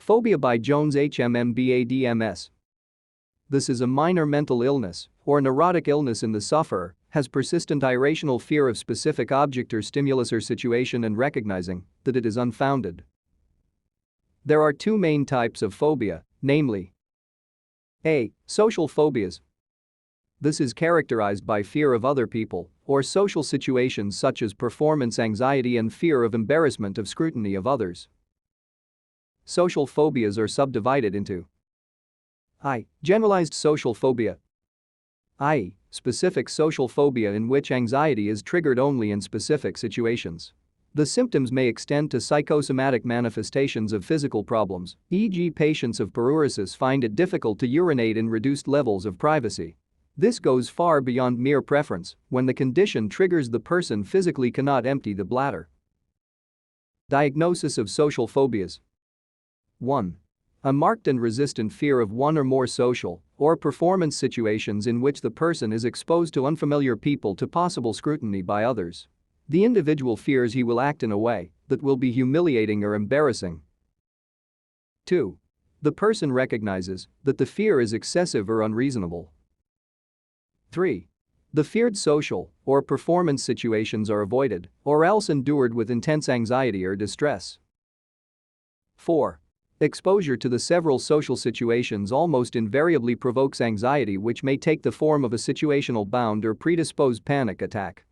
Phobia by Jones HMMBADMS. This is a minor mental illness or neurotic illness in the sufferer, has persistent irrational fear of specific object or stimulus or situation and recognizing that it is unfounded. There are two main types of phobia, namely A. Social phobias. This is characterized by fear of other people or social situations such as performance anxiety and fear of embarrassment of scrutiny of others. Social phobias are subdivided into I. Generalized social phobia, i.e., specific social phobia in which anxiety is triggered only in specific situations. The symptoms may extend to psychosomatic manifestations of physical problems, e.g. patients of paruresis find it difficult to urinate in reduced levels of privacy. This goes far beyond mere preference when the condition triggers the person physically cannot empty the bladder. Diagnosis of social phobias. 1. A marked and resistant fear of one or more social or performance situations in which the person is exposed to unfamiliar people to possible scrutiny by others. The individual fears he will act in a way that will be humiliating or embarrassing. 2. The person recognizes that the fear is excessive or unreasonable. 3. The feared social or performance situations are avoided or else endured with intense anxiety or distress. 4. Exposure to the several social situations almost invariably provokes anxiety which may take the form of a situational bound or predisposed panic attack.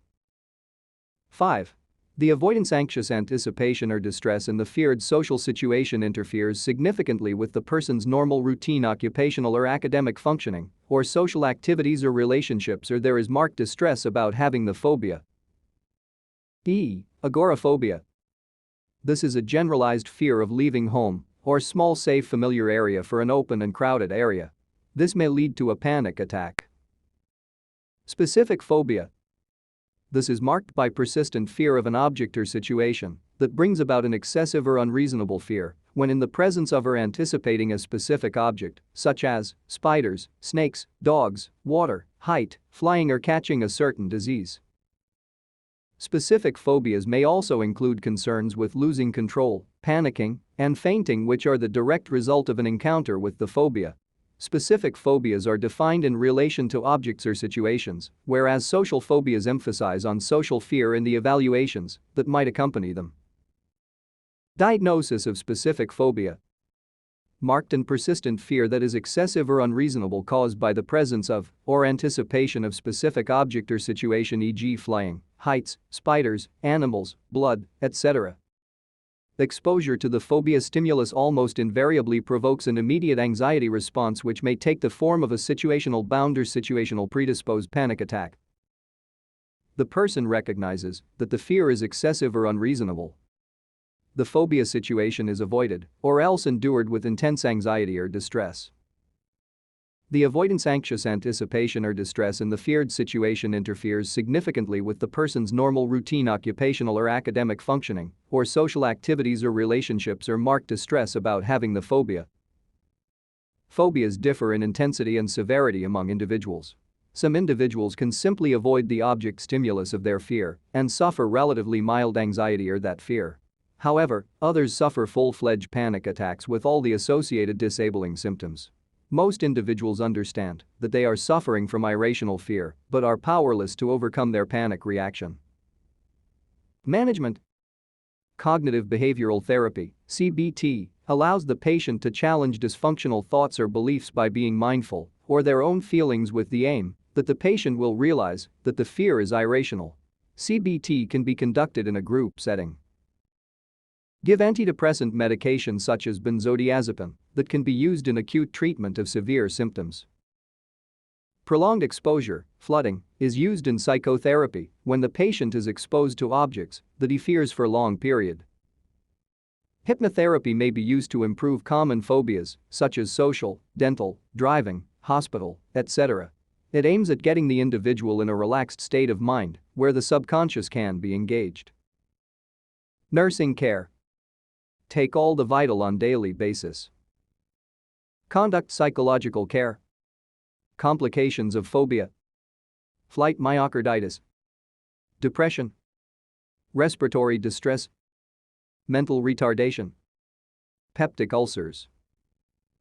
5. The avoidance anxious anticipation or distress in the feared social situation interferes significantly with the person's normal routine occupational or academic functioning or social activities or relationships or there is marked distress about having the phobia. E. Agoraphobia. This is a generalized fear of leaving home or small safe familiar area for an open and crowded area. This may lead to a panic attack. Specific phobia. This is marked by persistent fear of an object or situation that brings about an excessive or unreasonable fear when in the presence of or anticipating a specific object, such as spiders, snakes, dogs, water, height, flying or catching a certain disease. Specific phobias may also include concerns with losing control, panicking, and fainting which are the direct result of an encounter with the phobia. Specific phobias are defined in relation to objects or situations, whereas social phobias emphasize on social fear and the evaluations that might accompany them. Diagnosis of specific phobia. Marked and persistent fear that is excessive or unreasonable caused by the presence of or anticipation of specific object or situation, e.g. flying, heights, spiders, animals, blood, etc. Exposure to the phobia stimulus almost invariably provokes an immediate anxiety response which may take the form of a situational bound or situational predisposed panic attack. The person recognizes that the fear is excessive or unreasonable. The phobia situation is avoided or else endured with intense anxiety or distress. The avoidance anxious anticipation or distress in the feared situation interferes significantly with the person's normal routine occupational or academic functioning or social activities or relationships or marked distress about having the phobia. Phobias differ in intensity and severity among individuals. Some individuals can simply avoid the object stimulus of their fear and suffer relatively mild anxiety or that fear. However, others suffer full-fledged panic attacks with all the associated disabling symptoms. Most individuals understand that they are suffering from irrational fear but are powerless to overcome their panic reaction. Management. Cognitive behavioral therapy, CBT, allows the patient to challenge dysfunctional thoughts or beliefs by being mindful or their own feelings with the aim that the patient will realize that the fear is irrational. CBT can be conducted in a group setting. Give antidepressant medication such as benzodiazepine that can be used in acute treatment of severe symptoms. Prolonged exposure, flooding, is used in psychotherapy when the patient is exposed to objects that he fears for a long period. Hypnotherapy may be used to improve common phobias such as social, dental, driving, hospital, etc. It aims at getting the individual in a relaxed state of mind where the subconscious can be engaged. Nursing care. Take all the vital on daily basis. Conduct psychological care. Complications of phobia. Flight myocarditis. Depression. Respiratory distress. Mental retardation. Peptic ulcers.